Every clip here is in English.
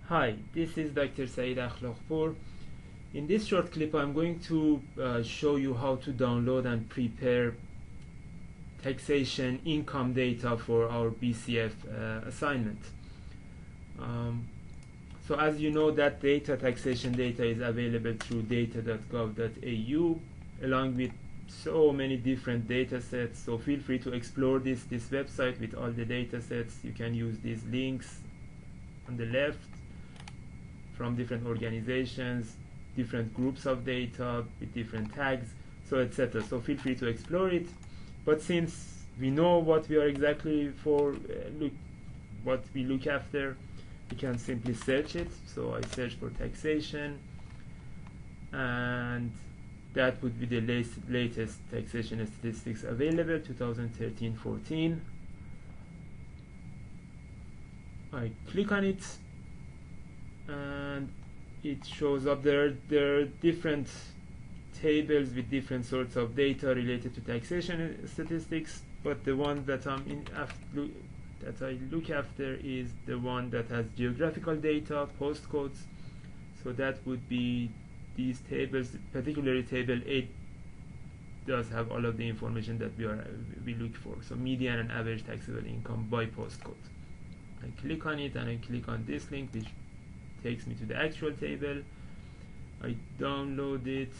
Hi, this is Dr. Saeed Akhlaqpour. In this short clip, I'm going to show you how to download and prepare taxation income data for our BCF assignment. So as you know, that taxation data is available through data.gov.au along with so many different data sets. So feel free to explore this website with all the data sets. You can use these links on the left from different organizations, different groups of data with different tags, so etc. So feel free to explore it. But since we know what we are exactly what we look after, we can simply search it. So I search for taxation, and that would be the latest taxation statistics available, 2013-14. I click on it, and it shows up. There are different tables with different sorts of data related to taxation statistics, but the one that I look after is the one that has geographical data, postcodes. So that would be these tables, particularly table 8 does have all of the information that we look for. So median and average taxable income by postcode. I click on it and I click on this link, which takes me to the actual table. I download it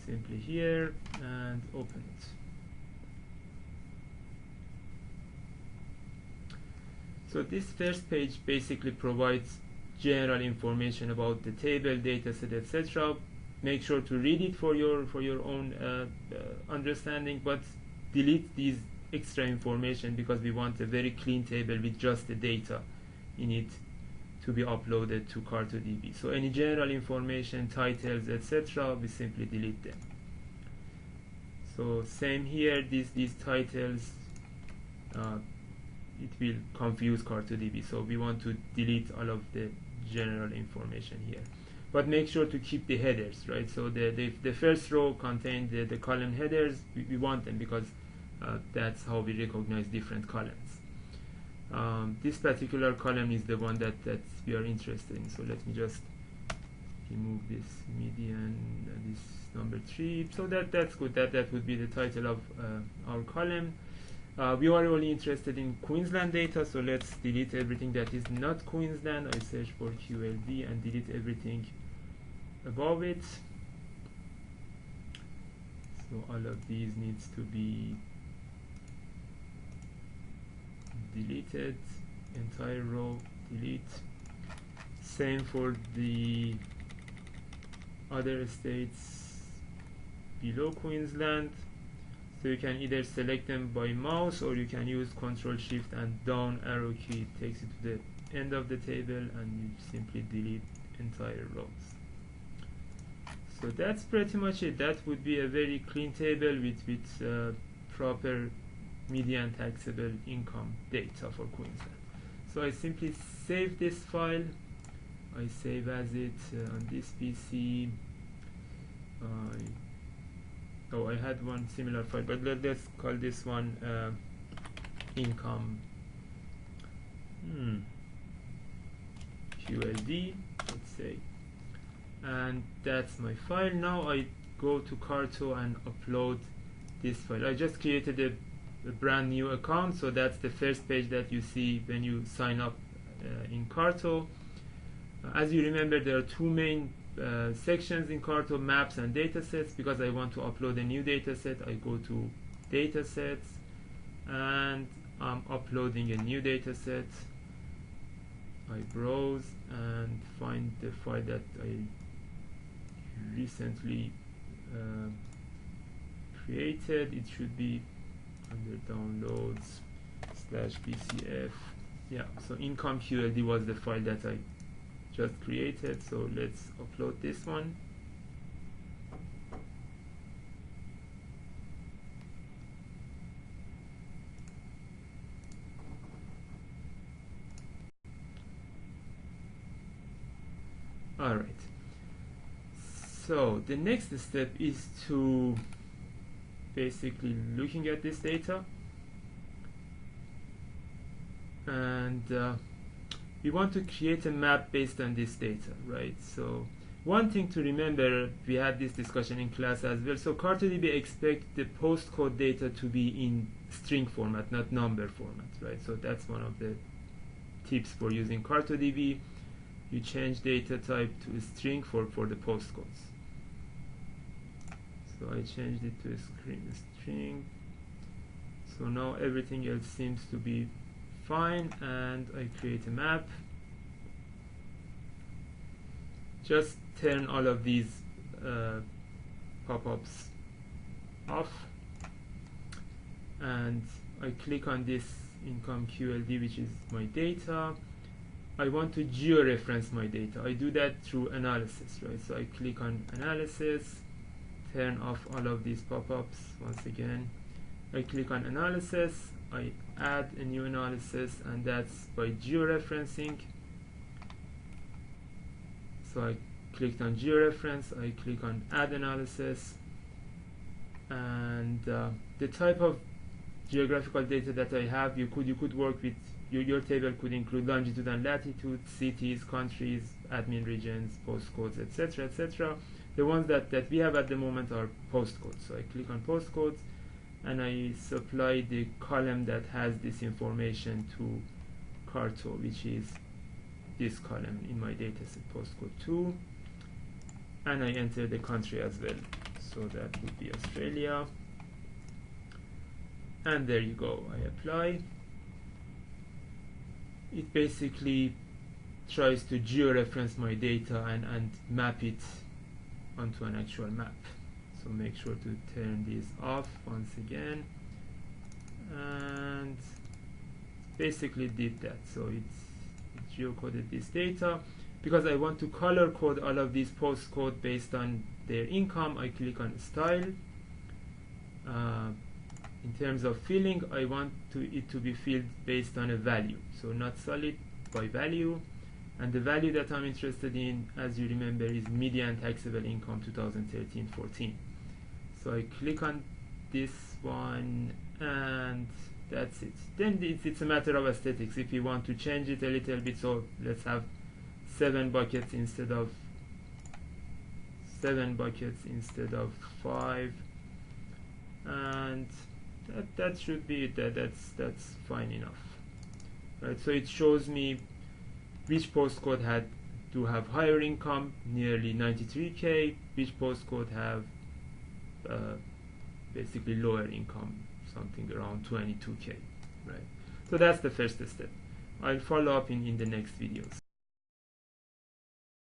simply here and open it. So this first page basically provides general information about the table, dataset, etc. Make sure to read it for your own understanding, but delete these extra information because we want a very clean table with just the data in it to be uploaded to CartoDB. So any general information, titles, etc., we simply delete them. So same here, these titles, it will confuse CartoDB. So we want to delete all of the general information here. But make sure to keep the headers, right? So the first row contains the column headers. We want them because that's how we recognize different columns. This particular column is the one that we are interested in. So let me just remove this median, this number 3. So that's good. That would be the title of our column. We are only interested in Queensland data, so let's delete everything that is not Queensland. I search for QLD and delete everything above it. So all of these needs to be deleted, entire row, delete. Same for the other states below Queensland. So you can either select them by mouse or you can use Ctrl Shift and down arrow key. It takes you to the end of the table and you simply delete entire rows. So that's pretty much it. That would be a very clean table with proper median taxable income data for Queensland. So I simply save this file. I save as it on this PC. I had one similar file, but let's call this one income QLD, let's say, and that's my file. Now I go to Carto and upload this file. I just created a brand new account, so that's the first page that you see when you sign up in Carto. As you remember, there are two main sections in Carto: maps and datasets. Because I want to upload a new dataset, I go to datasets and I'm uploading a new dataset. I browse and find the file that I recently created. It should be under downloads /BCF. Yeah, so income QLD was the file that I just created. So let's upload this one. Alright, so the next step is to basically looking at this data and we want to create a map based on this data, right? So one thing to remember, we had this discussion in class as well. So CartoDB expect the postcode data to be in string format, not number format, right? So that's one of the tips for using CartoDB. You change data type to a string for the postcodes. So I changed it to a string. So now everything else seems to be fine, and I create a map. Just turn all of these pop-ups off, and I click on this income QLD, which is my data. I want to georeference my data. I do that through analysis, right? So I click on analysis, turn off all of these pop-ups once again. I click on analysis, I add a new analysis, and that's by georeferencing. So I clicked on georeference, I click on add analysis, and the type of geographical data that I have, you could work with, your table could include longitude and latitude, cities, countries, admin regions, postcodes, etc., etc. The ones that we have at the moment are postcodes. So I click on postcodes, and I supply the column that has this information to Carto, which is this column in my dataset, postcode 2, and I enter the country as well. So that would be Australia, and there you go. I apply. It basically tries to georeference my data and map it onto an actual map. So make sure to turn these off once again, and basically did that. So it geocoded this data. Because I want to color code all of these postcode based on their income, I click on style. In terms of filling, I want it to be filled based on a value, so not solid, by value. And the value that I'm interested in, as you remember, is median taxable income 2013-14. So I click on this one, and that's it. Then it's a matter of aesthetics. If you want to change it a little bit, so let's have 7 buckets instead of 5, and that should be it. That's fine enough, right? So it shows me which postcode had to have higher income, nearly 93k, which postcode have basically lower income, something around 22k, right? So that's the first step. I'll follow up in the next videos.